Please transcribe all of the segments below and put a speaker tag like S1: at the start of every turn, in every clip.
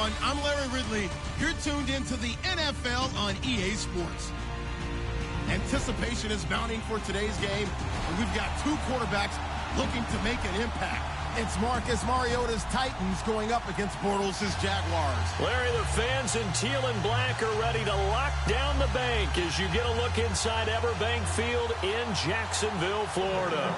S1: everyone. I'm Larry Ridley. You're tuned into the NFL on EA Sports. Anticipation is mounting for today's game, and we've got two quarterbacks looking to make an impact. It's Marcus Mariota's Titans going up against Bortles' Jaguars.
S2: Larry, the fans in teal and black are ready to lock down the bank as you get a look inside Everbank Field in Jacksonville, Florida.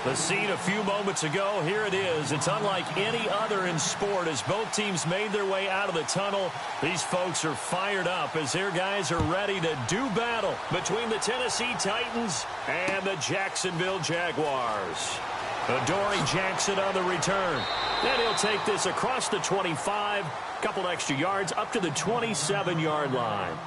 S2: The scene a few moments ago, here it is. It's unlike any other in sport as both teams made their way out of the tunnel. These folks are fired up as their guys are ready to do battle between the Tennessee Titans and the Jacksonville Jaguars. Adoree Jackson on the return. And he'll take this across the 25, couple extra yards up to the 27-yard line.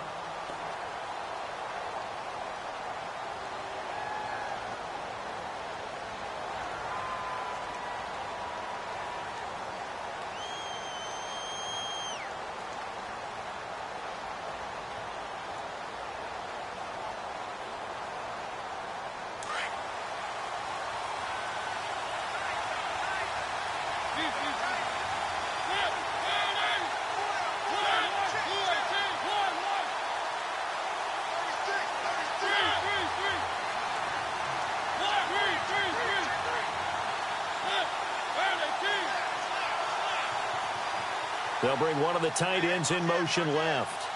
S2: They'll bring one of the tight ends in motion left.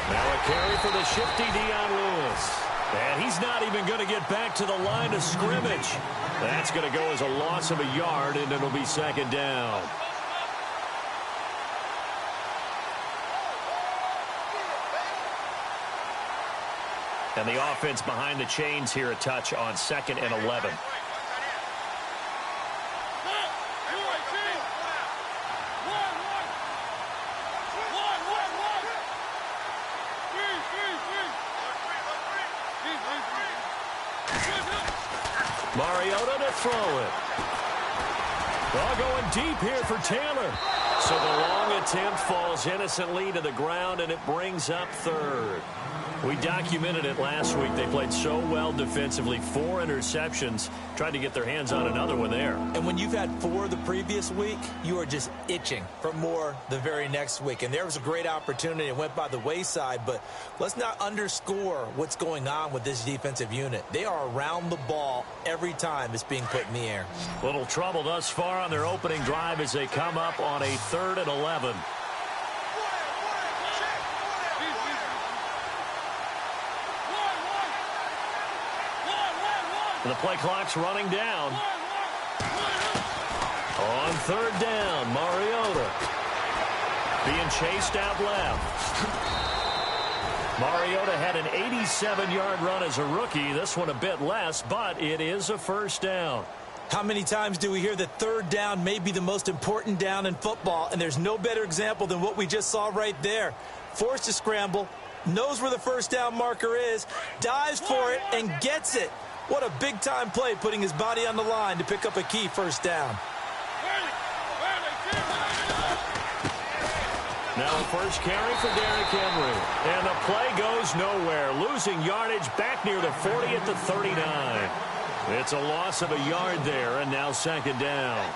S2: Now a carry for the shifty Dion Lewis. And he's not even going to get back to the line of scrimmage. That's going to go as a loss of a yard, and it'll be second down. And the offense behind the chains here a touch on 2nd and 11. Mariota to throw it. Ball going deep here for Taylor. So the long attempt falls innocently to the ground, and it brings up third. We documented it last week. They played so well defensively. 4 interceptions. Tried to get their hands on another one there.
S3: And when you've had 4 the previous week, you are just itching for more the very next week. And there was a great opportunity. It went by the wayside. But let's not underscore what's going on with this defensive unit. They are around the ball every time it's being put in the air.
S2: Little trouble thus far on their opening drive as they come up on a 3rd and 11. The play clock's running down. On 3rd down, Mariota being chased out left. Mariota had an 87-yard run as a rookie. This one a bit less, but it is a first down.
S3: How many times do we hear that 3rd down may be the most important down in football, and there's no better example than what we just saw right there. Forced to scramble, knows where the first down marker is, dives for it, and gets it. What a big-time play, putting his body on the line to pick up a key first down.
S2: Now a first carry for Derrick Henry. And the play goes nowhere. Losing yardage back near the 40 at the 39. It's a loss of a yard there, and now second down.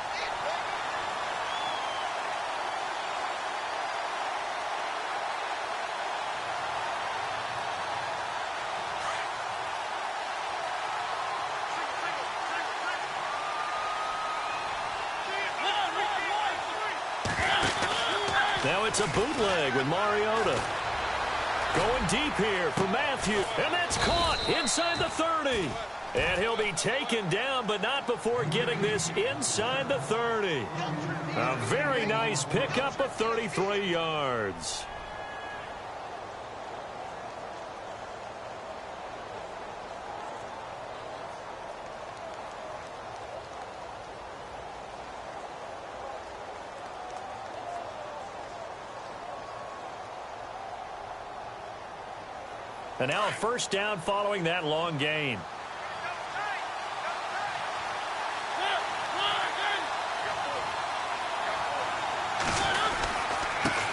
S2: Now it's a bootleg with Mariota. Going deep here for Matthew. And that's caught inside the 30. And he'll be taken down, but not before getting this inside the 30. A very nice pickup of 33 yards. And now a first down following that long gain.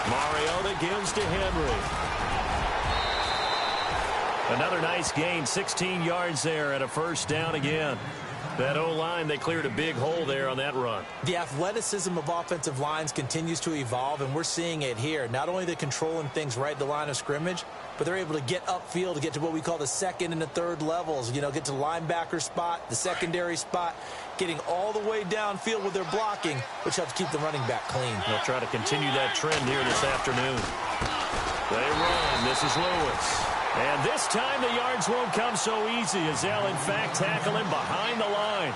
S2: Mariota gives to Henry. Another nice gain, 16 yards there, and a first down again. That O-line, they cleared a big hole there on that run.
S3: The athleticism of offensive lines continues to evolve, and we're seeing it here. Not only are they controlling things right at the line of scrimmage, but they're able to get upfield to get to what we call the second and the third levels. You know, get to the linebacker spot, the secondary spot, getting all the way downfield with their blocking, which helps keep the running back clean.
S2: They'll try to continue that trend here this afternoon. They run. This is Lewis. And this time the yards won't come so easy as they'll, in fact, tackle him behind the line.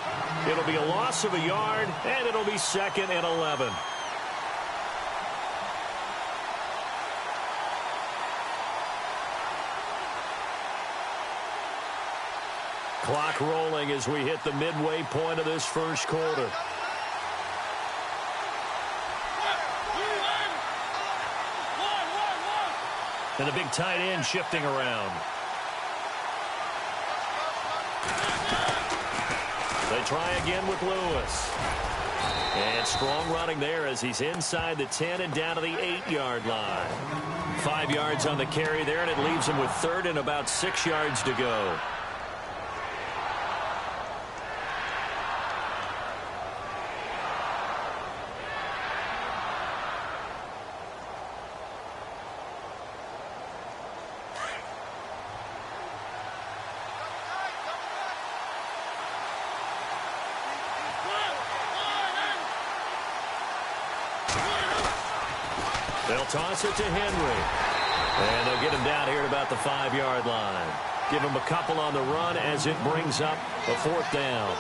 S2: It'll be a loss of a yard, and it'll be 2nd and 11. Clock rolling as we hit the midway point of this first quarter. And the big tight end shifting around. They try again with Lewis. And strong running there as he's inside the 10 and down to the 8-yard line. 5 yards on the carry there, and it leaves him with 3rd and about 6 yards to go. They'll toss it to Henry. And they'll get him down here at about the 5-yard line. Give him a couple on the run as it brings up a 4th down.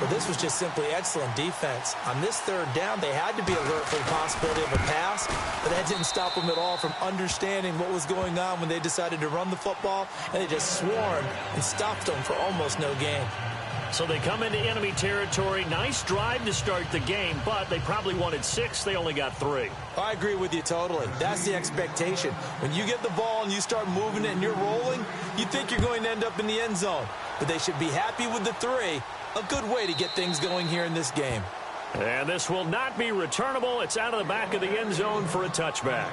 S3: Well, this was just simply excellent defense. On this 3rd down, they had to be alert for the possibility of a pass, but that didn't stop them at all from understanding what was going on when they decided to run the football, and they just swarmed and stopped them for almost no gain.
S2: So they come into enemy territory. Nice drive to start the game, but they probably wanted 6. They only got 3.
S3: I agree with you totally. That's the expectation. When you get the ball and you start moving it and you're rolling, you think you're going to end up in the end zone. But they should be happy with the 3. A good way to get things going here in this game.
S2: And this will not be returnable. It's out of the back of the end zone for a touchback.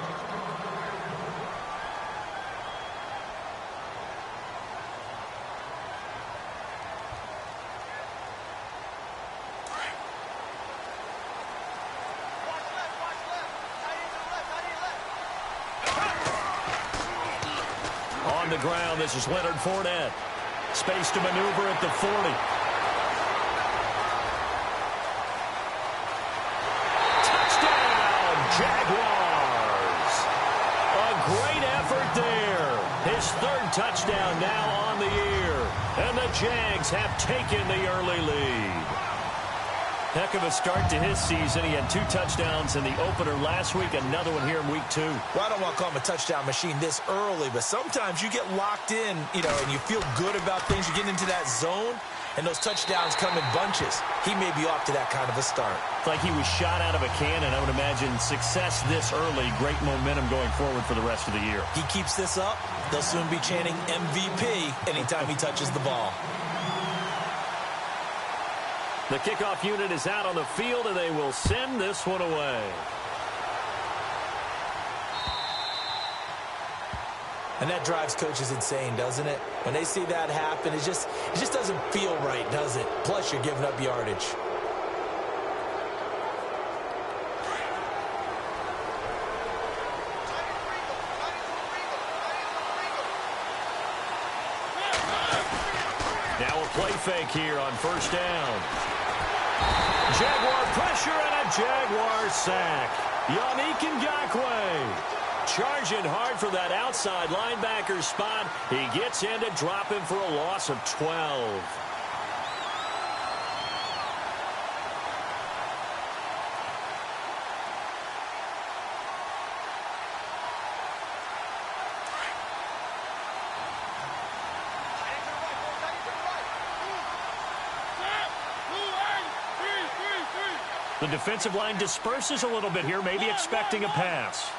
S2: On the ground, this is Leonard Fournette. Space to maneuver at the 40. Touchdown, Jaguars. A great effort there. His 3rd touchdown now on the year. And the Jags have taken the early lead. Heck of a start to his season. He had 2 touchdowns in the opener last week, another one here in week 2.
S3: Well, I don't want to call him a touchdown machine this early, but sometimes you get locked in, you know, and you feel good about things. You get into that zone, and those touchdowns come in bunches. He may be off to that kind of a start.
S2: It's like he was shot out of a cannon. I would imagine success this early, great momentum going forward for the rest of the year.
S3: He keeps this up, they'll soon be chanting MVP anytime he touches the ball.
S2: The kickoff unit is out on the field, and they will send this one away.
S3: And that drives coaches insane, doesn't it? When they see that happen, it just doesn't feel right, does it? Plus, you're giving up yardage.
S2: Now a play fake here on 1st down. Jaguar pressure and a Jaguar sack. Yannick Ngakoue charging hard for that outside linebacker spot. He gets in to drop him for a loss of 12. The defensive line disperses a little bit here, maybe expecting a pass.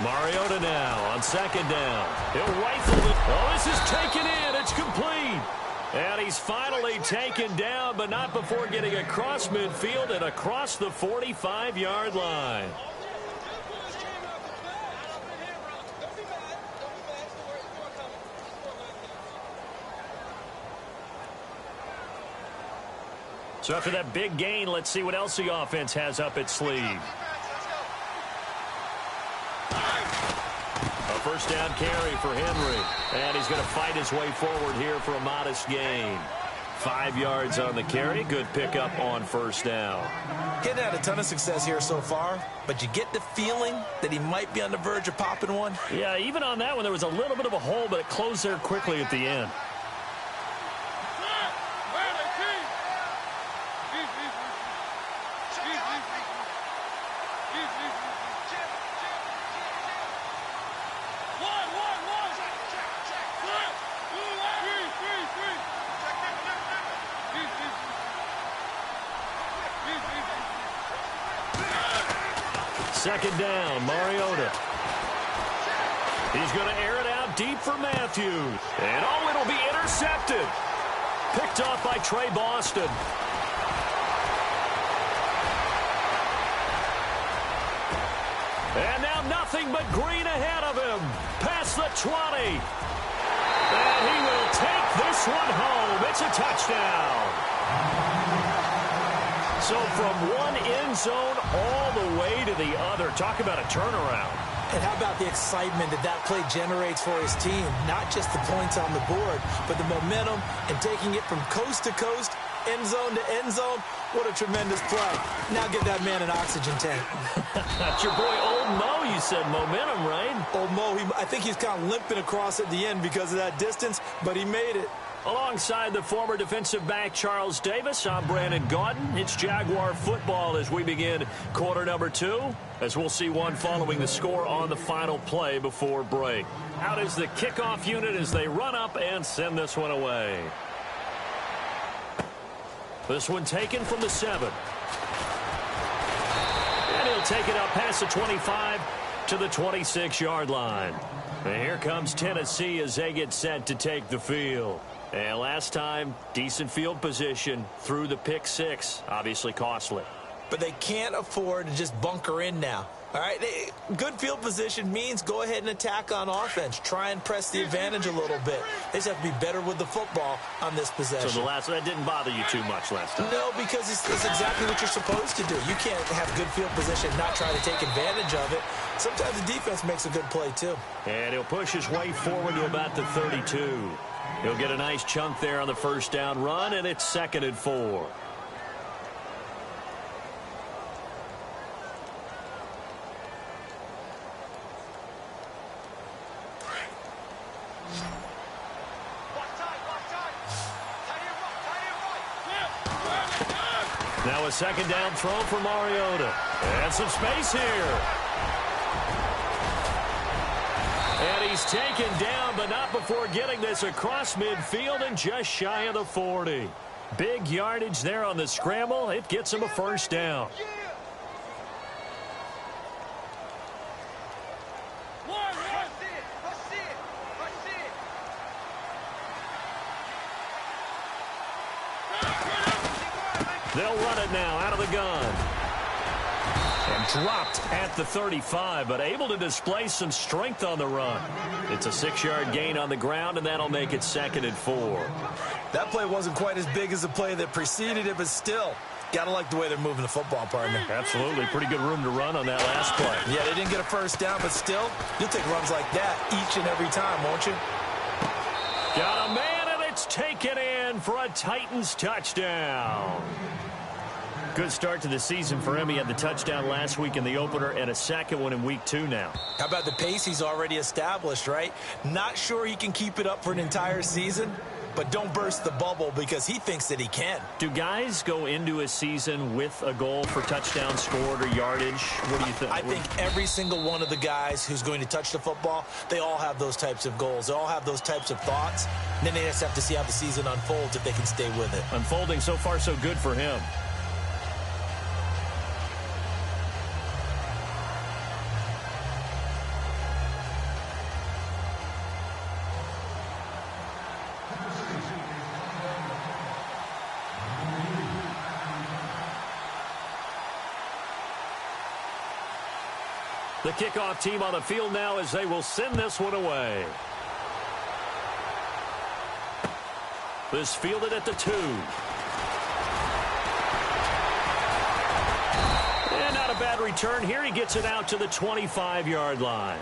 S2: Mariota now on 2nd down. He'll rifle it. Oh, this is taken in. It's complete. And he's finally taken down, but not before getting across midfield and across the 45-yard line. So after that big gain, let's see what else the offense has up its sleeve. A first down carry for Henry. And he's going to fight his way forward here for a modest gain. 5 yards on the carry. Good pickup on first down.
S3: Getting had a ton of success here so far, but you get the feeling that he might be on the verge of popping one.
S2: Yeah, even on that one, there was a little bit of a hole, but it closed there quickly at the end. Second down, Mariota. He's going to air it out deep for Matthews. And oh, it'll be intercepted. Picked off by Trey Boston. And now nothing but green ahead of him. Past the 20. And he will take this one home. It's a touchdown. So from one end zone all the way to the other. Talk about a turnaround.
S3: And how about the excitement that play generates for his team? Not just the points on the board, but the momentum and taking it from coast to coast, end zone to end zone. What a tremendous play. Now get that man an oxygen tank.
S2: That's your boy Old Mo, you said. Momentum, right?
S3: Old Mo, I think he's kind of limping across at the end because of that distance, but he made it.
S2: Alongside the former defensive back Charles Davis, I'm Brandon Gaudin. It's Jaguar football as we begin quarter number 2, as we'll see one following the score on the final play before break. Out is the kickoff unit as they run up and send this one away. This one taken from the 7. And he'll take it up past the 25 to the 26-yard line. And here comes Tennessee as they get set to take the field. And last time, decent field position through the pick 6. Obviously costly.
S3: But they can't afford to just bunker in now. All right, good field position means go ahead and attack on offense. Try and press the advantage a little bit. They just have to be better with the football on this possession.
S2: So that didn't bother you too much last time?
S3: No, because it's exactly what you're supposed to do. You can't have good field position and not try to take advantage of it. Sometimes the defense makes a good play, too.
S2: And he'll push his way forward to about the 32. He'll get a nice chunk there on the first down run, and it's 2nd and 4. Now a second down throw for Mariota. And some space here. And he's taken down, but not before getting this across midfield and just shy of the 40. Big yardage there on the scramble. It gets him a first down. They'll run it now out of the gun. And dropped at the 35, but able to display some strength on the run. It's a 6-yard gain on the ground, and that'll make it 2nd and 4.
S3: That play wasn't quite as big as the play that preceded it, but still, gotta like the way they're moving the football, partner.
S2: Absolutely. Pretty good room to run on that last play.
S3: Yeah, they didn't get a first down, but still, you'll take runs like that each and every time, won't you?
S2: Got a man, and it's taken in for a Titans touchdown. Good start to the season for him. He had the touchdown last week in the opener and a second one in week 2 now.
S3: How about the pace he's already established, right? Not sure he can keep it up for an entire season, but don't burst the bubble because he thinks that he can.
S2: Do guys go into a season with a goal for touchdown scored or yardage? What do you think?
S3: I think every single one of the guys who's going to touch the football, they all have those types of goals. They all have those types of thoughts. And then they just have to see how the season unfolds if they can stay with it.
S2: Unfolding so far so good for him. The kickoff team on the field now as they will send this one away. This fielded at the 2. a bad return here. He gets it out to the 25-yard line.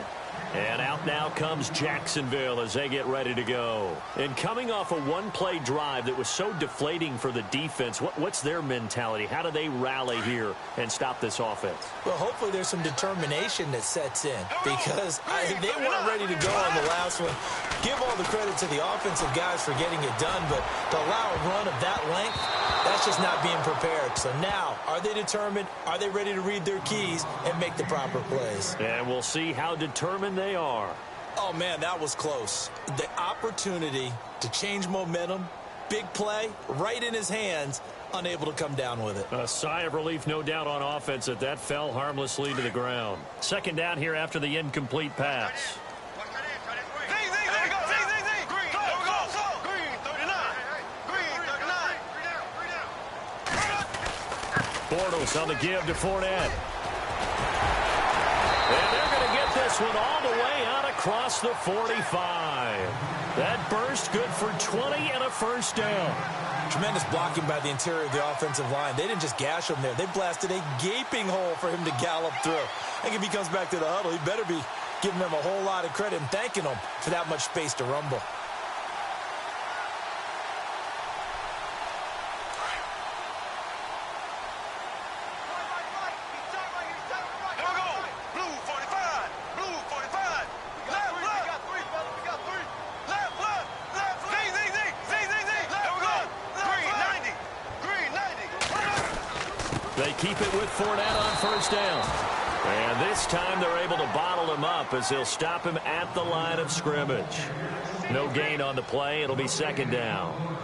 S2: And out now comes Jacksonville as they get ready to go. And coming off a one-play drive that was so deflating for the defense, what's their mentality? How do they rally here and stop this offense?
S3: Well, hopefully there's some determination that sets in because they weren't ready to go on the last one. Give all the credit to the offensive guys for getting it done, but to allow a run of that length, that's just not being prepared. So now, are they determined? Are they ready to read their keys and make the proper plays?
S2: And we'll see how determined they are.
S3: Oh, man, that was close. The opportunity to change momentum, big play, right in his hands, unable to come down with it.
S2: A sigh of relief, no doubt, on offense that fell harmlessly to the ground. Second down here after the incomplete pass. Bortles on the give to Fournette. And they're going to get this one all the way out across the 45. That burst good for 20 and a first down.
S3: Tremendous blocking by the interior of the offensive line. They didn't just gash him there. They blasted a gaping hole for him to gallop through. I think if he comes back to the huddle, he better be giving them a whole lot of credit and thanking them for that much space to rumble.
S2: They keep it with Fournette on first down. And this time they're able to bottle him up as they'll stop him at the line of scrimmage. No gain on the play. It'll be second down.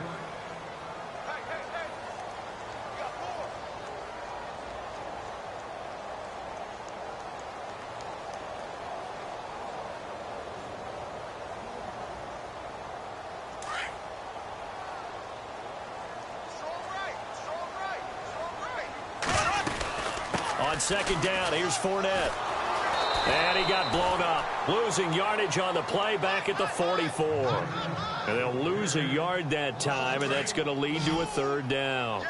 S2: On second down, here's Fournette. And he got blown up. Losing yardage on the play back at the 44. And they'll lose a yard that time, and that's going to lead to a third down.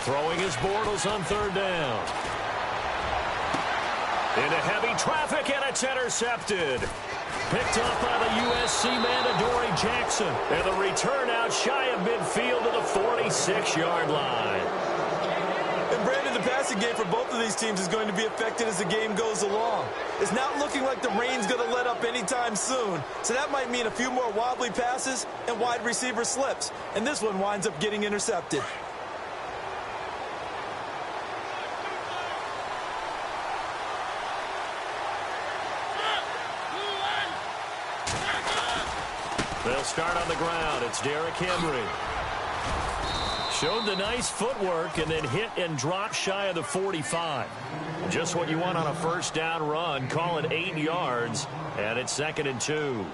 S2: Throwing his Bortles on third down. Into heavy traffic, and it's intercepted. Picked up by the USC man, Adoree Jackson. And the return out shy of midfield to the 46-yard line.
S3: And Brandon, the passing game for both of these teams is going to be affected as the game goes along. It's not looking like the rain's going to let up anytime soon. So that might mean a few more wobbly passes and wide receiver slips. And this one winds up getting intercepted.
S2: They'll start on the ground. It's Derrick Henry. Showed the nice footwork and then hit and dropped shy of the 45. Just what you want on a first down run. Call it 8 yards, and it's 2nd and 2.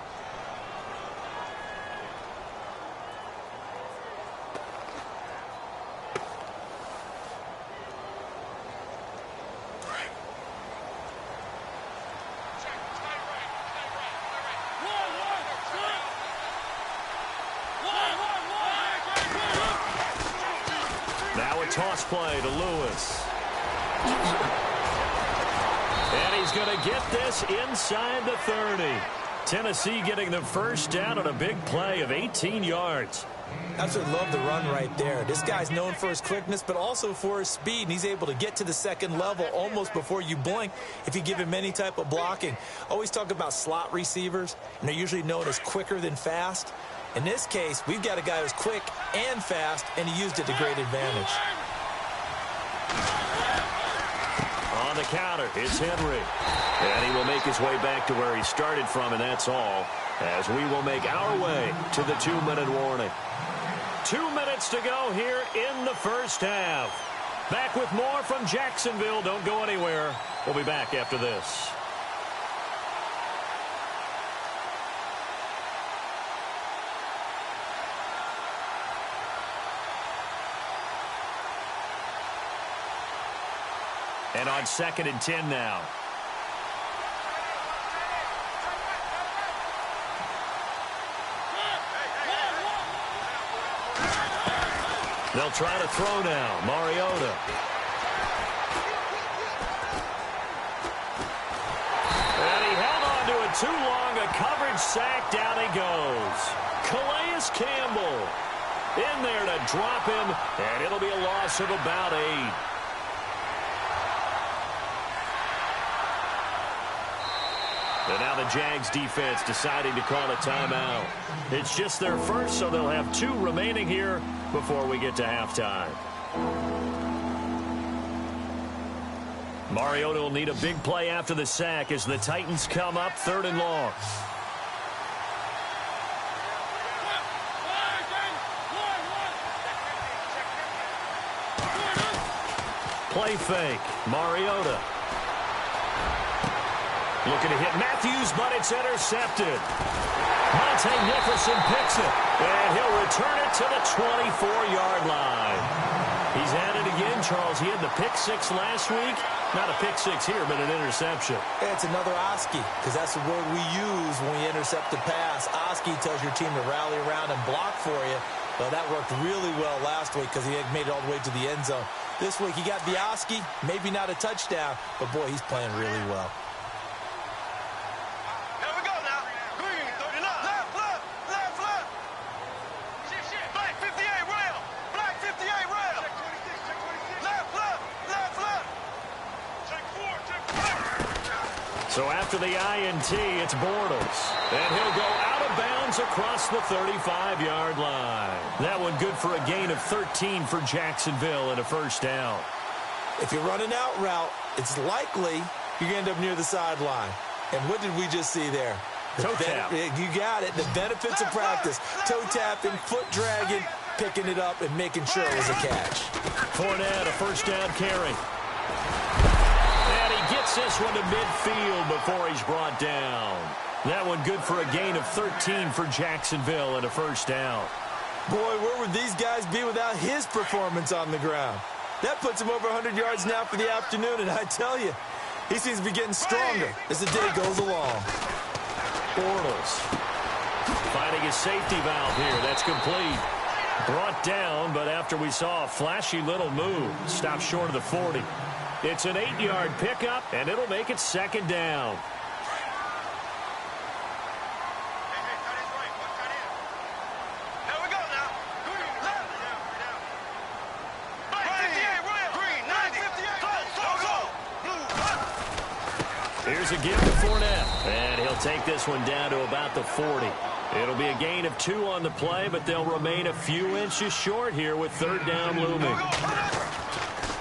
S2: Toss play to Lewis. And he's going to get this inside the 30. Tennessee getting the first down on a big play of 18 yards.
S3: Absolutely love the run right there. This guy's known for his quickness, but also for his speed, and he's able to get to the second level almost before you blink if you give him any type of blocking. Always talk about slot receivers, and they're usually known as quicker than fast. In this case, we've got a guy who's quick and fast, and he used it to great advantage.
S2: On the counter, it's Henry. And he will make his way back to where he started from, and that's all, as we will make our way to the 2-minute warning. 2 minutes to go here in the first half. Back with more from Jacksonville. Don't go anywhere. We'll be back after this. And on 2nd and 10 now. They'll try to throw now. Mariota. And he held on to it too long. A coverage sack. Down he goes. Calais Campbell in there to drop him, and it'll be a loss of about 8. And now the Jags defense deciding to call a timeout. It's just their first, so they'll have 2 remaining here before we get to halftime. Mariota will need a big play after the sack as the Titans come up 3rd and long. Play fake. Mariota. Looking to hit Matthews, but it's intercepted. Monte Nicholson picks it, and he'll return it to the 24-yard line. He's at it again, Charles. He had the pick 6 last week. Not a pick 6 here, but an interception.
S3: It's another Oski, because that's the word we use when we intercept the pass. Oski tells your team to rally around and block for you. Well, that worked really well last week because he had made it all the way to the end zone. This week he got the Oski, maybe not a touchdown, but boy, he's playing really well.
S2: So after the INT, it's Bortles. And he'll go out of bounds across the 35-yard line. That one good for a gain of 13 for Jacksonville and a first down.
S3: If you're running out route, it's likely you're going to end up near the sideline. And what did we just see there?
S2: Toe tap.
S3: You got it. The benefits of practice. Toe tapping, foot dragging, picking it up, and making sure it was a catch.
S2: Fournette, a first down carry. And he gets this one to midfield before he's brought down. That one good for a gain of 13 for Jacksonville and a first down.
S3: Boy, where would these guys be without his performance on the ground? That puts him over 100 yards now for the afternoon, and I tell you, he seems to be getting stronger as the day goes along.
S2: Bortles finding his safety valve here. That's complete. Brought down, but after we saw a flashy little move, stopped short of the 40. It's an 8-yard pickup, and it'll make it second down. Here's a give to Fournette, and he'll take this one down to about the 40. It'll be a gain of 2 on the play, but they'll remain a few inches short here with third down looming.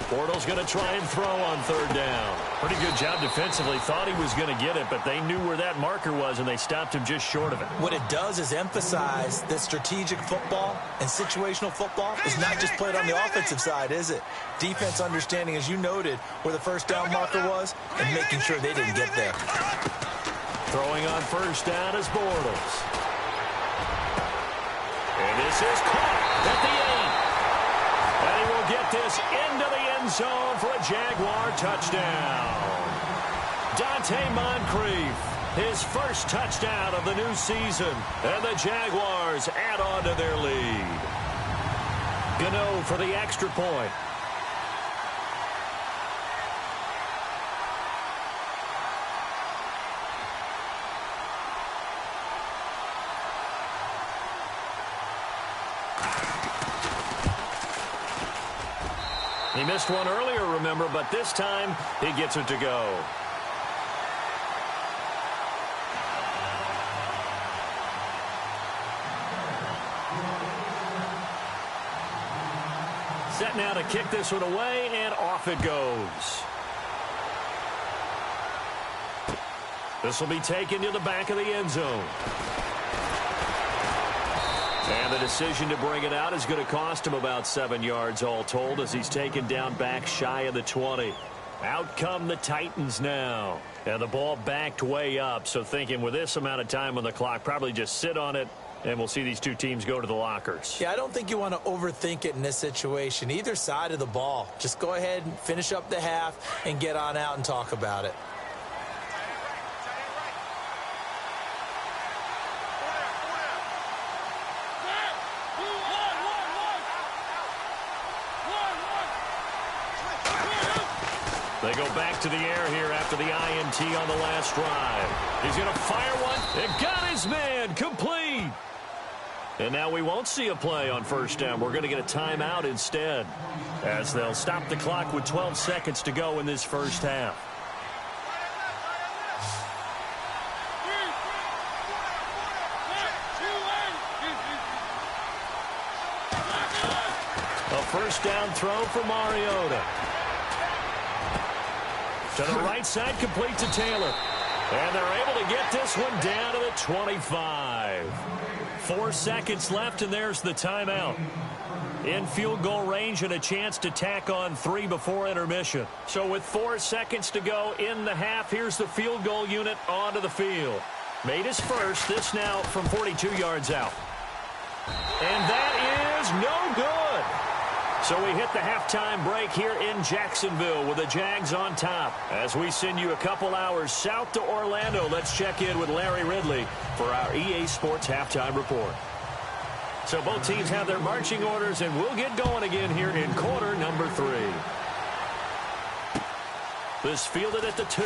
S2: Bortles going to try and throw on third down. Pretty good job defensively. Thought he was going to get it, but they knew where that marker was, and they stopped him just short of it.
S3: What it does is emphasize that strategic football and situational football is not just played on the offensive side, is it? Defense understanding, as you noted, where the first down marker was and making sure they didn't get there.
S2: Throwing on first down is Bortles. And this is caught at the 8. And he will get this into the end zone for a Jaguar touchdown. Dante Moncrief, his first touchdown of the new season. And the Jaguars add on to their lead. Gano for the extra point. He missed one earlier, remember, but this time he gets it to go. Set now to kick this one away, and off it goes. This will be taken to the back of the end zone. And the decision to bring it out is going to cost him about 7 yards all told as he's taken down back shy of the 20. Out come the Titans now. And the ball backed way up, so thinking with this amount of time on the clock, probably just sit on it, and we'll see these two teams go to the lockers.
S3: Yeah, I don't think you want to overthink it in this situation. Either side of the ball. Just go ahead and finish up the half and get on out and talk about it.
S2: They go back to the air here after the INT on the last drive. He's going to fire one. It got his man. Complete. And now we won't see a play on first down. We're going to get a timeout instead, as they'll stop the clock with 12 seconds to go in this first half. A first down throw for Mariota. To the right side, complete to Taylor. And they're able to get this one down to the 25. 4 seconds left, and there's the timeout. In field goal range and a chance to tack on 3 before intermission. So with 4 seconds to go in the half, here's the field goal unit onto the field. Made his first, this now from 42 yards out. And that is no good. So we hit the halftime break here in Jacksonville with the Jags on top. As we send you a couple hours south to Orlando, let's check in with Larry Ridley for our EA Sports Halftime Report. So both teams have their marching orders, and we'll get going again here in quarter number 3. This fielded at the 2.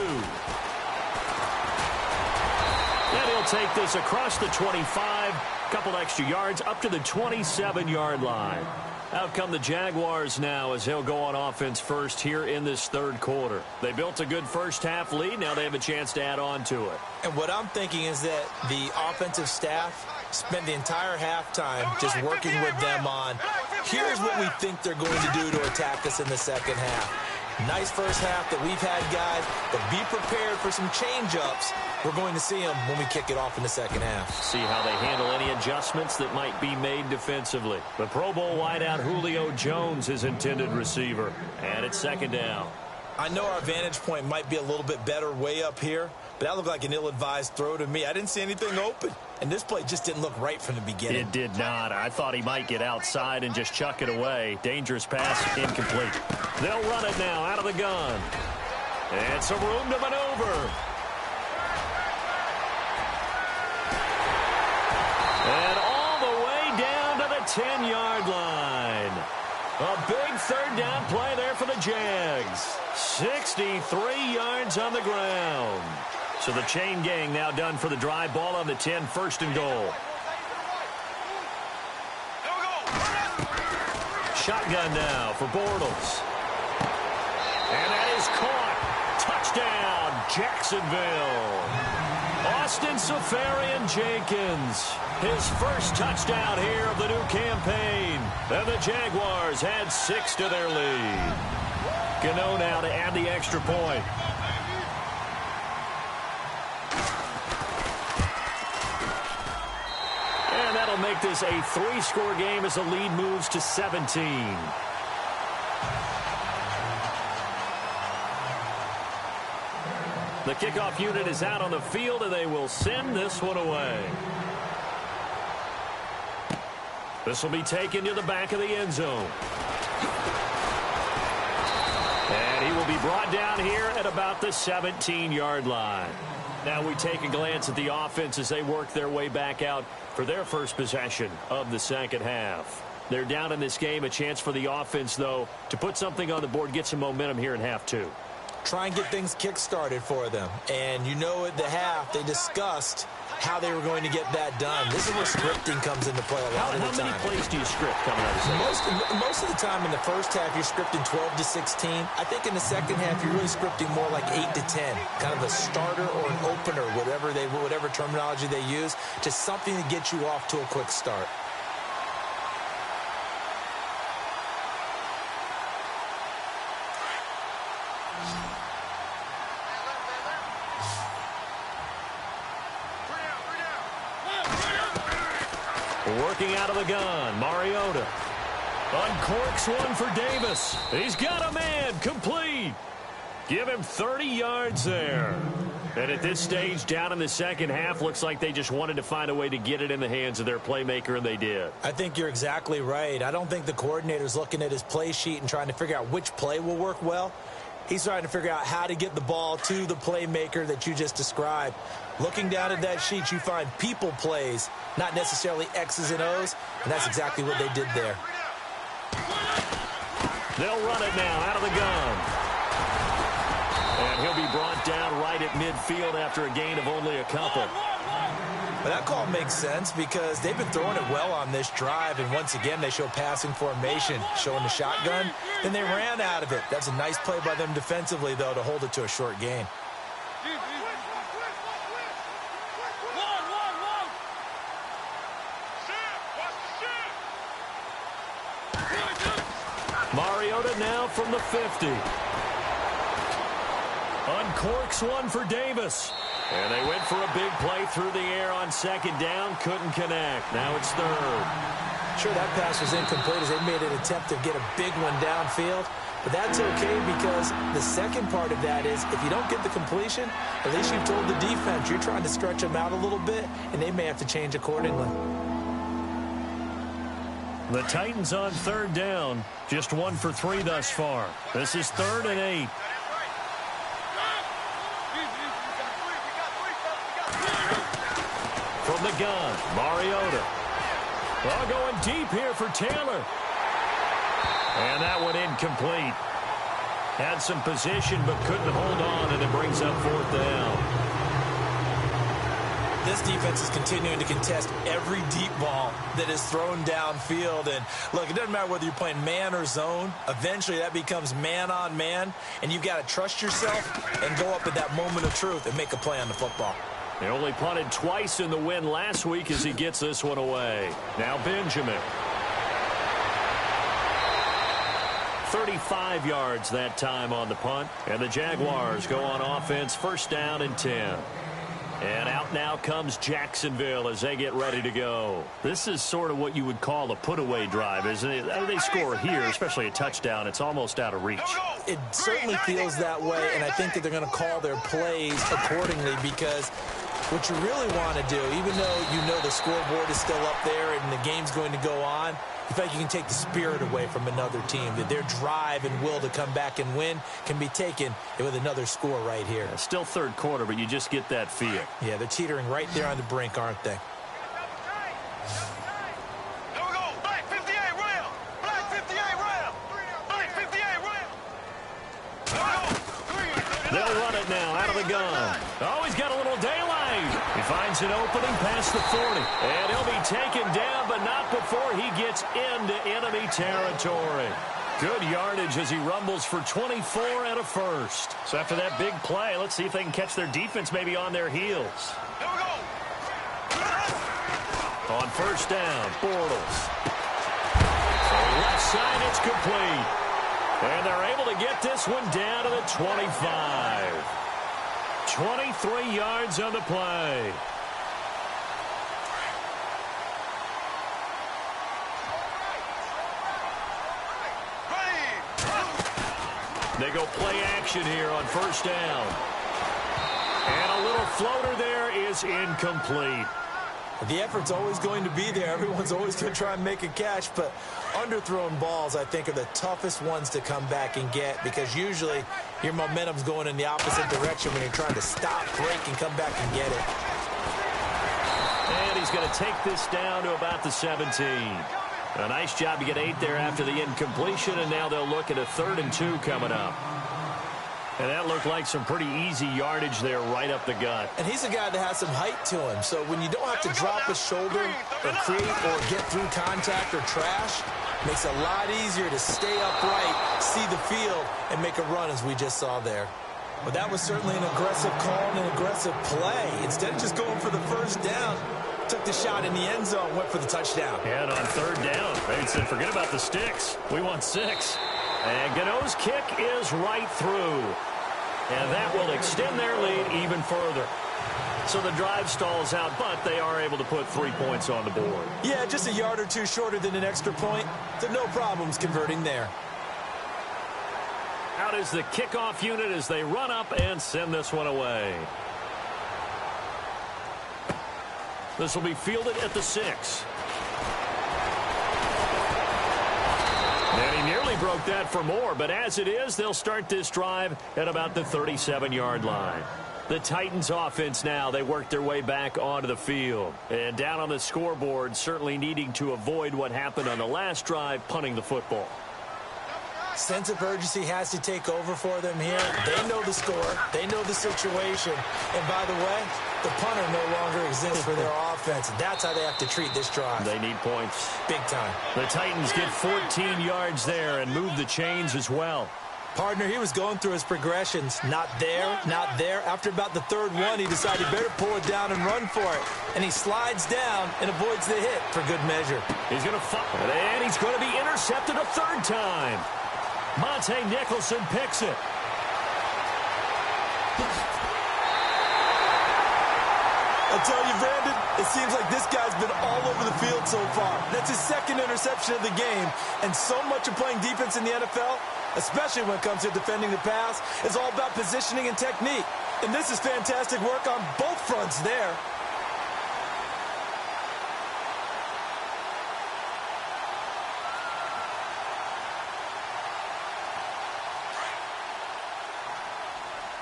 S2: And he'll take this across the 25, couple extra yards up to the 27-yard line. Out come the Jaguars now as they'll go on offense first here in this third quarter. They built a good first half lead. Now they have a chance to add on to it.
S3: And what I'm thinking is that the offensive staff spent the entire halftime just working with them on, here's what we think they're going to do to attack us in the second half. Nice first half that we've had, guys, but be prepared for some change-ups. We're going to see them when we kick it off in the second half.
S2: See how they handle any adjustments that might be made defensively. The Pro Bowl wideout Julio Jones is intended receiver. And it's second down.
S3: I know our vantage point might be a little bit better way up here, but that looked like an ill-advised throw to me. I didn't see anything open. And this play just didn't look right from the beginning.
S2: It did not. I thought he might get outside and just chuck it away. Dangerous pass, incomplete. They'll run it now out of the gun. And some room to maneuver. And all the way down to the 10-yard line. A big third down play there for the Jags. 63 yards on the ground. So the chain gang now done for the drive. Ball on the 10, first and goal. Shotgun now for Bortles. And that is caught. Touchdown, Jacksonville. Austin Seferian-Jenkins. His first touchdown here of the new campaign. And the Jaguars had 6 to their lead. Gano now to add the extra point. And that'll make this a 3-score game as the lead moves to 17. The kickoff unit is out on the field, and they will send this one away. This will be taken to the back of the end zone. And he will be brought down here at about the 17-yard line. Now we take a glance at the offense as they work their way back out for their first possession of the second half. They're down in this game. A chance for the offense, though, to put something on the board, get some momentum here in half 2.
S3: Try and get things kick-started for them. And you know at the half, they discussed how they were going to get that done. This is where scripting comes into play a lot of the time.
S2: How many plays do you script coming out of the second?
S3: Most of the time in the first half, you're scripting 12 to 16. I think in the second half, you're really scripting more like 8 to 10. Kind of a starter or an opener, whatever terminology they use, just something to get you off to a quick start.
S2: Working out of the gun, Mariota. Uncorks one for Davis. He's got a man, complete. Give him 30 yards there. And at this stage, down in the second half, looks like they just wanted to find a way to get it in the hands of their playmaker, and they did.
S3: I think you're exactly right. I don't think the coordinator's looking at his play sheet and trying to figure out which play will work well. He's trying to figure out how to get the ball to the playmaker that you just described. Looking down at that sheet, you find people plays, not necessarily X's and O's, and that's exactly what they did there.
S2: They'll run it now out of the gun. He's down right at midfield after a gain of only a couple.
S3: But that call makes sense because they've been throwing it well on this drive, and once again they show passing formation, showing the shotgun, then they ran out of it. That's a nice play by them defensively, though, to hold it to a short gain.
S2: Mariota now from the 50. Uncorks one for Davis. And they went for a big play through the air on second down. Couldn't connect. Now it's third.
S3: Sure, that pass was incomplete as they made an attempt to get a big one downfield. But that's okay because the second part of that is if you don't get the completion, at least you've told the defense you're trying to stretch them out a little bit, and they may have to change accordingly.
S2: The Titans on third down. Just 1 for 3 thus far. This is 3rd and 8. From the gun, Mariota. Well, going deep here for Taylor. And that one incomplete. Had some position but couldn't hold on, and it brings up 4th down.
S3: This defense is continuing to contest every deep ball that is thrown downfield. And, look, it doesn't matter whether you're playing man or zone. Eventually, that becomes man-on-man, and you've got to trust yourself and go up at that moment of truth and make a play on the football.
S2: They only punted twice in the win last week as he gets this one away. Now Benjamin. 35 yards that time on the punt. And the Jaguars go on offense, 1st down and 10. And out now comes Jacksonville as they get ready to go. This is sort of what you would call a put-away drive, isn't it? They score here, especially a touchdown. It's almost out of reach.
S3: It certainly feels that way, and I think that they're going to call their plays accordingly because what you really want to do, even though you know the scoreboard is still up there and the game's going to go on, you feel like you can take the spirit away from another team, that their drive and will to come back and win can be taken with another score right here.
S2: Yeah, still 3rd quarter, but you just get that feel.
S3: Yeah, they're teetering right there on the brink, aren't they?
S2: They'll run it now out of the gun. Oh, he's got a little daylight. He finds an opening past the 40. And he'll be taken down, but not before he gets into enemy territory. Good yardage as he rumbles for 24 and a first. So after that big play, let's see if they can catch their defense maybe on their heels. On 1st down, Bortles. Left side, it's complete. And they're able to get this one down to the 25. 23 yards on the play. They go play action here on 1st down. And a little floater there is incomplete.
S3: The effort's always going to be there. Everyone's always going to try and make a catch, but underthrown balls, I think, are the toughest ones to come back and get because usually your momentum's going in the opposite direction when you're trying to stop, break, and come back and get it.
S2: And he's going to take this down to about the 17. A nice job to get 8 there after the incompletion, and now they'll look at a 3rd and 2 coming up. And that looked like some pretty easy yardage there right up the gut.
S3: And he's a guy that has some height to him. So when you don't have to drop a shoulder or create or get through contact or trash, makes it a lot easier to stay upright, see the field, and make a run as we just saw there. But that was certainly an aggressive call and an aggressive play. Instead of just going for the 1st down, took the shot in the end zone, went for the touchdown.
S2: And on 3rd down, they said, forget about the sticks. We want 6. And Gano's kick is right through. And that will extend their lead even further. So the drive stalls out, but they are able to put 3 points on the board.
S3: Yeah, just a yard or two shorter than an extra point. So no problems converting there.
S2: Out is the kickoff unit as they run up and send this one away. This will be fielded at the 6. And he nearly broke that for more, but as it is, they'll start this drive at about the 37-yard line. The Titans offense now, they work their way back onto the field. And down on the scoreboard, certainly needing to avoid what happened on the last drive, punting the football.
S3: Sense of urgency has to take over for them here. They know the score. They know the situation. And by the way, the punter no longer exists for their offense. That's how they have to treat this drive.
S2: They need points.
S3: Big time.
S2: The Titans get 14 yards there and move the chains as well.
S3: Partner, he was going through his progressions. Not there, not there. After about the third one, he decided he better pull it down and run for it. And he slides down and avoids the hit for good measure.
S2: He's going to fumble, and he's going to be intercepted a third time. Monte Nicholson picks it.
S3: I'll tell you, Brandon, it seems like this guy's been all over the field so far. That's his second interception of the game. And so much of playing defense in the NFL, especially when it comes to defending the pass, is all about positioning and technique. And this is fantastic work on both fronts there.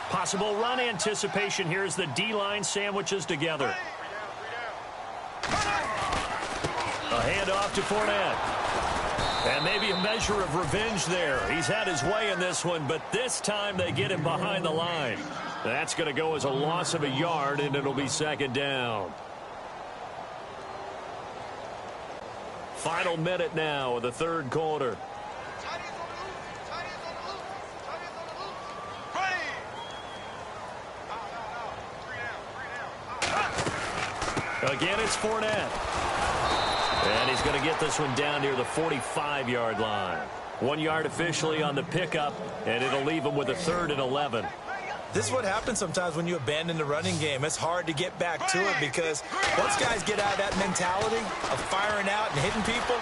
S2: Possible run anticipation here as the D-line sandwiches together. A handoff to Fournette. And maybe a measure of revenge there. He's had his way in this one, but this time they get him behind the line. That's going to go as a loss of a yard, and it'll be second down. Final minute now of the third quarter. Again, it's Fournette. And he's going to get this one down near the 45-yard line. 1 yard officially on the pickup, and it'll leave him with a 3rd and 11.
S3: This is what happens sometimes when you abandon the running game. It's hard to get back to it because once guys get out of that mentality of firing out and hitting people,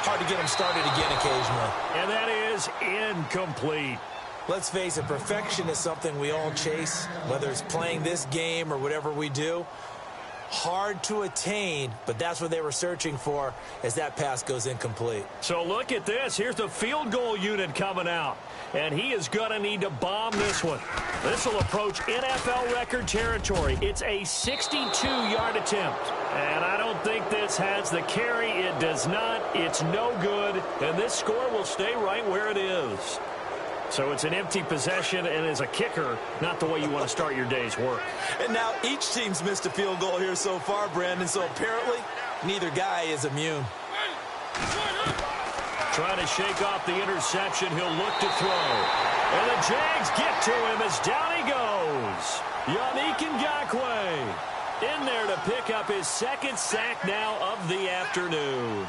S3: hard to get them started again occasionally.
S2: And that is incomplete.
S3: Let's face it, perfection is something we all chase, whether it's playing this game or whatever we do. Hard to attain, but that's what they were searching for as that pass goes incomplete.
S2: So look at this. Here's the field goal unit coming out, and he is going to need to bomb this one. This will approach NFL record territory. It's a 62-yard attempt, and I don't think this has the carry. It does not. It's no good, and this score will stay right where it is. So it's an empty possession, and as a kicker, not the way you want to start your day's work.
S3: And now each team's missed a field goal here so far, Brandon, so apparently neither guy is immune.
S2: Trying to shake off the interception. He'll look to throw. And the Jags get to him as down he goes. Yannick Ngakoue in there to pick up his second sack now of the afternoon.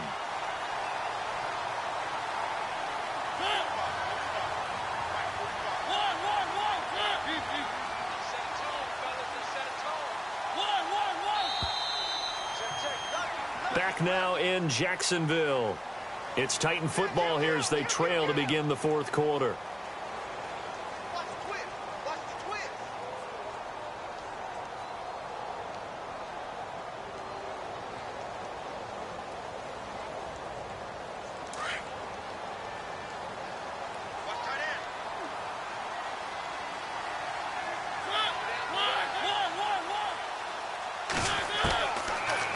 S2: Back now in Jacksonville. It's Titan football here as they trail to begin the fourth quarter.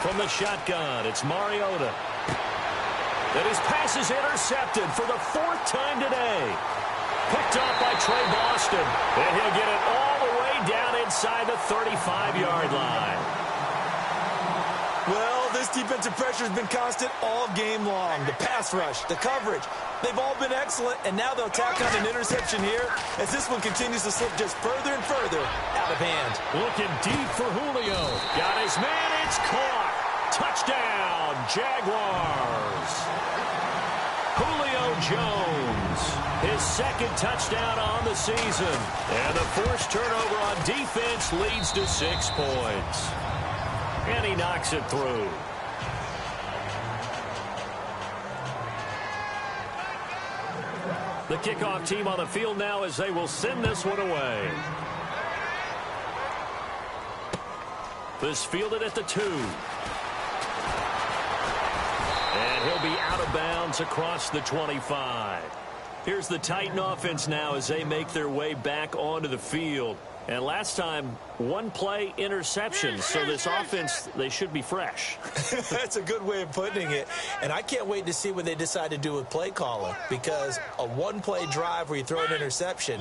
S2: From the shotgun, it's Mariota. And his pass is intercepted for the 4th time today. Picked off by Trey Boston. And he'll get it all the way down inside the 35-yard line.
S3: Well, this defensive pressure has been constant all game long. The pass rush, the coverage, they've all been excellent, and now they'll tack on an interception here as this one continues to slip just further and further out of hand.
S2: Looking deep for Julio. Got his man, it's caught. Touchdown, Jaguars. Julio Jones, his second touchdown on the season. And the forced turnover on defense leads to 6 points. And he knocks it through. The kickoff team on the field now as they will send this one away. This fielded at the 2. And he'll be out of bounds across the 25. Here's the Titan offense now as they make their way back onto the field. And last time, one play interception. So this offense, they should be fresh.
S3: That's a good way of putting it. And I can't wait to see what they decide to do with play calling, because a one-play drive where you throw an interception,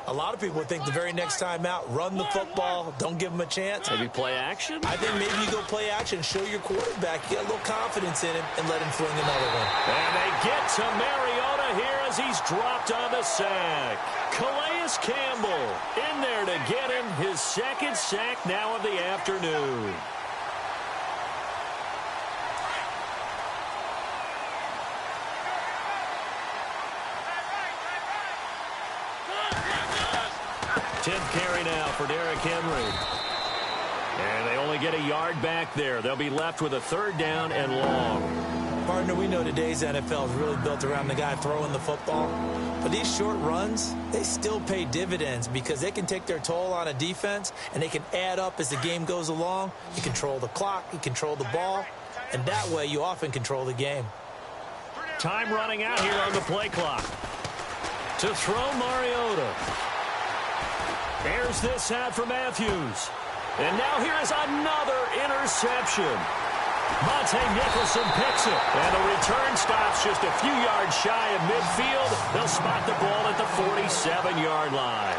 S3: a lot of people would think the very next time out, run the football, don't give them a chance.
S2: Maybe play action?
S3: I think maybe you go play action, show your quarterback, get a little confidence in him, and let him fling another one.
S2: And they get to Mariota here as he's dropped on the sack. Calais Campbell in there to get him his second sack now of the afternoon. Tenth carry now for Derrick Henry. And they only get a yard back there. They'll be left with a third down and long.
S3: Partner, we know today's NFL is really built around the guy throwing the football. But these short runs, they still pay dividends because they can take their toll on a defense and they can add up as the game goes along. You control the clock, you control the ball, and that way you often control the game.
S2: Time running out here on the play clock. To throw Mariota. There's this out for Matthews. And now here is another interception. Monte Nicholson picks it. And the return stops just a few yards shy of midfield. They'll spot the ball at the 47-yard line.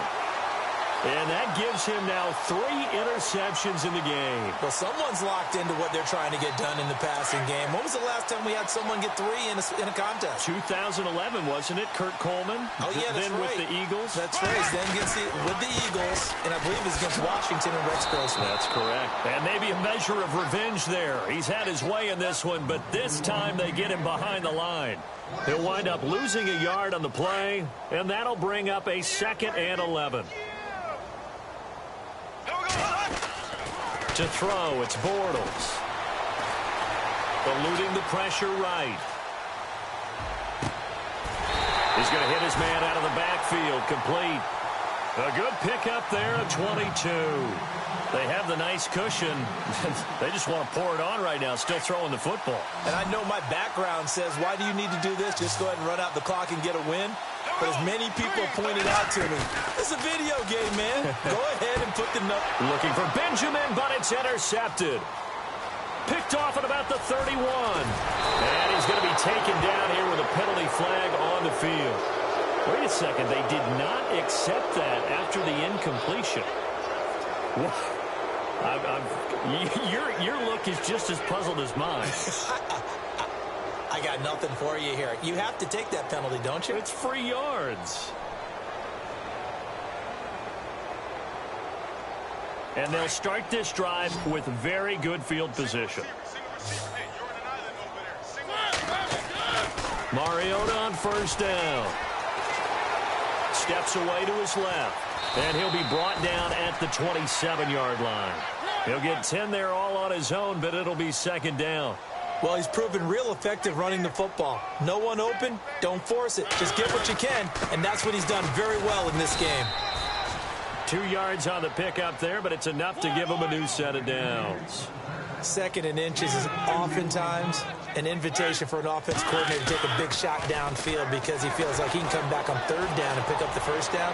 S2: And that gives him now 3 interceptions in the game.
S3: Well, someone's locked into what they're trying to get done in the passing game. When was the last time we had someone get 3 in a contest?
S2: 2011, wasn't it? Kurt Coleman?
S3: Oh, yeah, that's
S2: then
S3: right.
S2: With the Eagles?
S3: That's right. Then with the Eagles, and I believe it's against Washington and Rex Grossman.
S2: That's correct. And maybe a measure of revenge there. He's had his way in this one, but this time they get him behind the line. He'll wind up losing a yard on the play, and that'll bring up a 2nd and 11. To throw, it's Bortles. Eluding the pressure right. He's going to hit his man out of the backfield, complete. A good pickup there at 22. They have the nice cushion. They just want to pour it on right now, still throwing the football.
S3: And I know my background says, why do you need to do this? Just go ahead and run out the clock and get a win. But as many people pointed out to me, it's a video game, man. Go ahead and put the
S2: Looking for Benjamin, but it's intercepted. Picked off at about the 31. And he's going to be taken down here with a penalty flag on the field. Wait a second. They did not accept that after the incompletion. Your look is just as puzzled as mine.
S3: I got nothing for you here. You have to take that penalty, don't you?
S2: It's free yards. And they'll start this drive with very good field position. Mariota on first down. Steps away to his left. And he'll be brought down at the 27-yard line. He'll get 10 there all on his own, but it'll be 2nd down.
S3: Well, he's proven real effective running the football. No one open, don't force it. Just get what you can, and that's what he's done very well in this game.
S2: 2 yards on the pickup there, but it's enough to give him a new set of downs.
S3: 2nd and inches is oftentimes an invitation for an offense coordinator to take a big shot downfield because he feels like he can come back on 3rd down and pick up the 1st down.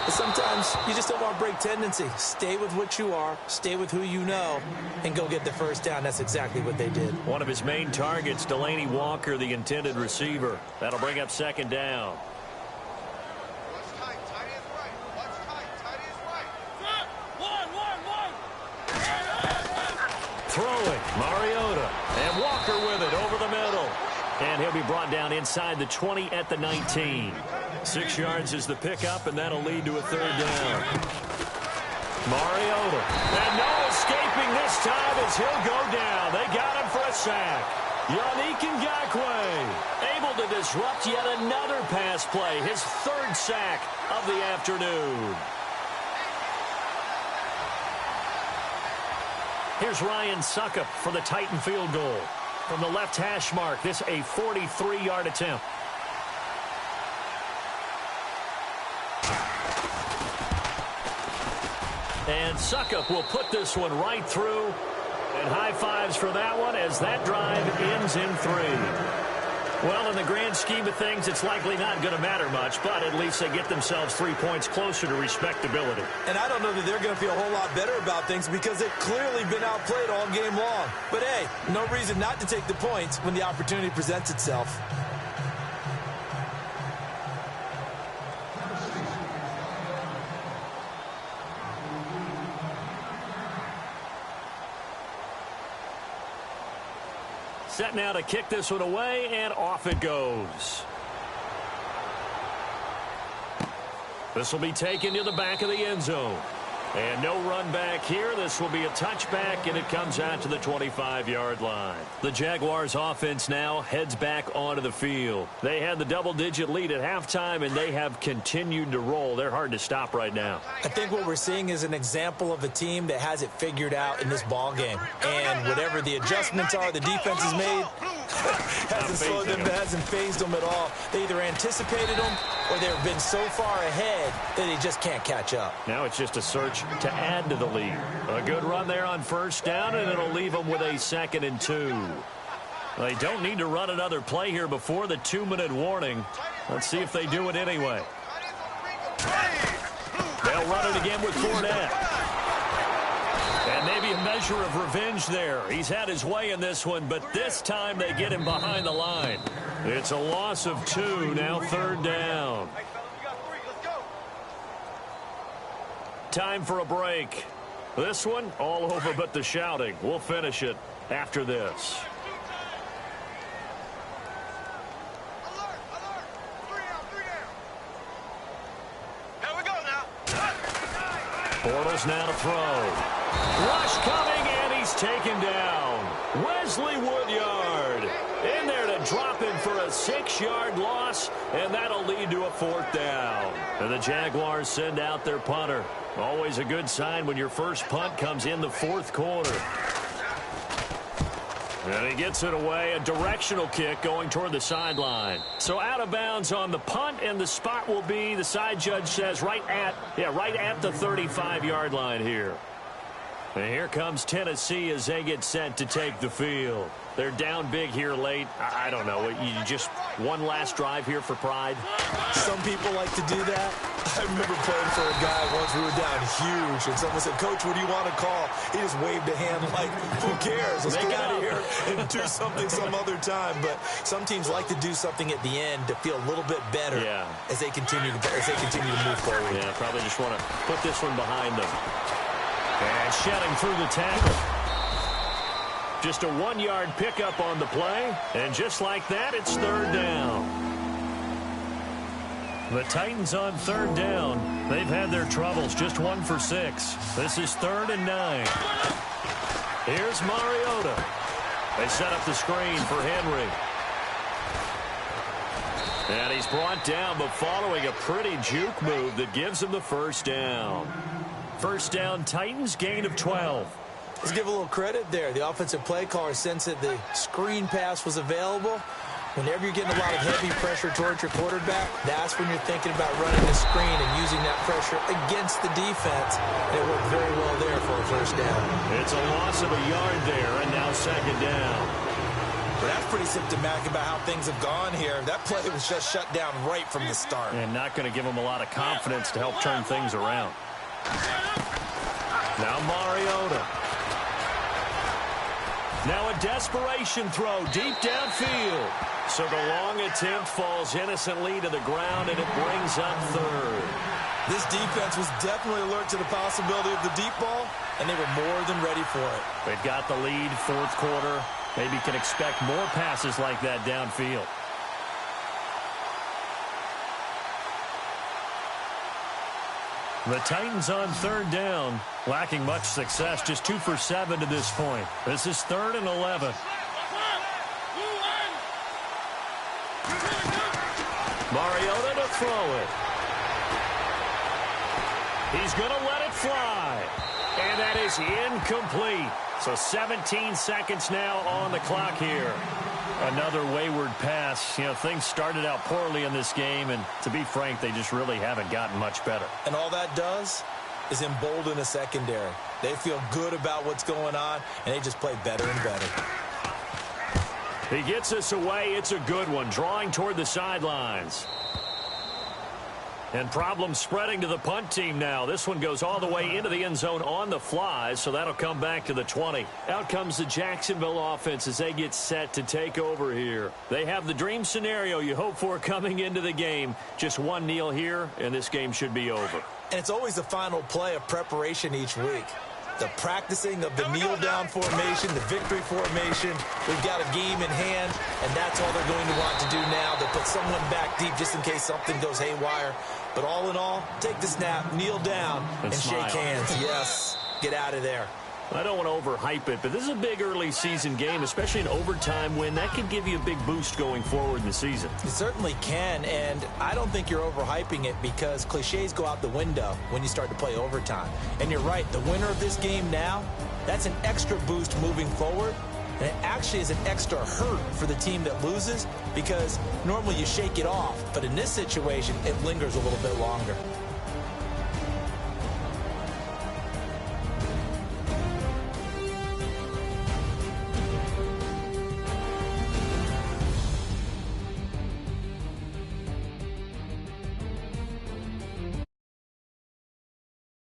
S3: But sometimes you just don't want to break tendency. Stay with what you are, stay with who you know, and go get the 1st down. That's exactly what they did.
S2: One of his main targets, Delaney Walker, the intended receiver. That'll bring up 2nd down. Throwing, Mariota, and Walker with it over the middle. And he'll be brought down inside the 20 at the 19. 6 yards is the pickup, and that'll lead to a 3rd down. Mariota. And no escaping this time as he'll go down. They got him for a sack. Yannick Ngakoue able to disrupt yet another pass play. His 3rd sack of the afternoon. Here's Ryan Suckup for the Titan field goal. From the left hash mark, this a 43-yard attempt. And Suckup will put this one right through. And high fives for that one as that drive ends in 3. Well, in the grand scheme of things, it's likely not going to matter much, but at least they get themselves 3 points closer to respectability.
S3: And I don't know that they're going to feel a whole lot better about things because they've clearly been outplayed all game long. But, hey, no reason not to take the points when the opportunity presents itself.
S2: Set now to kick this one away, and off it goes. This will be taken to the back of the end zone. And no run back here. This will be a touchback, and it comes out to the 25-yard line. The Jaguars offense now heads back onto the field. They had the double-digit lead at halftime, and they have continued to roll. They're hard to stop right now.
S3: I think what we're seeing is an example of a team that has it figured out in this ball game. And whatever the adjustments are the defense has made, hasn't slowed them, hasn't phased them at all. They either anticipated them or they've been so far ahead that they just can't catch up.
S2: Now it's just a search to add to the lead. A good run there on first down, and it'll leave them with a 2nd and 2. They don't need to run another play here before the 2-minute warning. Let's see if they do it anyway. They'll run it again with Fournette. And maybe a measure of revenge there. He's had his way in this one, but this time they get him behind the line. It's a loss of 2, now 3rd down. Time for a break. This one, all over but the shouting. We'll finish it after this. Bortles now to throw. Rush coming, and he's taken down. Wesley Woodyard in there to drop him for a 6-yard loss, and that'll lead to a 4th down. And the Jaguars send out their punter. Always a good sign when your first punt comes in the 4th quarter. And he gets it away, a directional kick going toward the sideline. So out of bounds on the punt, and the spot will be, the side judge says, right at the 35-yard line here. And here comes Tennessee as they get set to take the field. They're down big here late. I don't know. You just one last drive here for pride?
S3: Some people like to do that. I remember playing for a guy once. We were down huge, and someone said, "Coach, what do you want to call?" He just waved a hand like, who cares? Let's get out of here and do something some other time. But some teams like to do something at the end to feel a little bit better as they continue to move forward.
S2: Yeah, probably just want to put this one behind them. And shedding through the tackle. Just a 1-yard pickup on the play. And just like that, it's 3rd down. The Titans on 3rd down. They've had their troubles. Just 1 for 6. This is 3rd and 9. Here's Mariota. They set up the screen for Henry. And he's brought down, but following a pretty juke move that gives him the 1st down. 1st down, Titans, gain of 12.
S3: Let's give a little credit there. The offensive play caller sensed that the screen pass was available. Whenever you're getting a lot of heavy pressure towards your quarterback, that's when you're thinking about running the screen and using that pressure against the defense. And it worked very well there for a 1st down.
S2: It's a loss of a yard there, and now 2nd down.
S3: But that's pretty symptomatic about how things have gone here. That play was just shut down right from the start.
S2: And not going to give them a lot of confidence to help turn things around. Now Mariota. Now a desperation throw deep downfield. So the long attempt falls innocently to the ground, and it brings up 3rd.
S3: This defense was definitely alert to the possibility of the deep ball, and they were more than ready for it.
S2: They've got the lead, 4th quarter. Maybe can expect more passes like that downfield. The Titans on 3rd down, lacking much success, just 2 for 7 to this point. This is 3rd and 11. Mariota to throw it. He's going to let it fly. And that is incomplete. So 17 seconds now on the clock here. Another wayward pass. You know, things started out poorly in this game, and to be frank, they just really haven't gotten much better.
S3: And all that does is embolden a secondary. They feel good about what's going on, and they just play better and better.
S2: He gets us away. It's a good one, drawing toward the sidelines. And problems spreading to the punt team now. This one goes all the way into the end zone on the fly, so that'll come back to the 20. Out comes the Jacksonville offense as they get set to take over here. They have the dream scenario you hope for coming into the game. Just one kneel here, and this game should be over.
S3: And it's always the final play of preparation each week. The practicing of the kneel-down formation, the victory formation. We've got a game in hand, and that's all they're going to want to do now. They'll put someone back deep just in case something goes haywire. But all in all, take the snap, kneel down, and shake hands. Yes, get out of there.
S2: I don't want to overhype it, but this is a big early season game, especially an overtime win. That could give you a big boost going forward in the season.
S3: It certainly can, and I don't think you're overhyping it because cliches go out the window when you start to play overtime. And you're right, the winner of this game now, that's an extra boost moving forward. And it actually is an extra hurt for the team that loses because normally you shake it off. But in this situation, it lingers a little bit longer.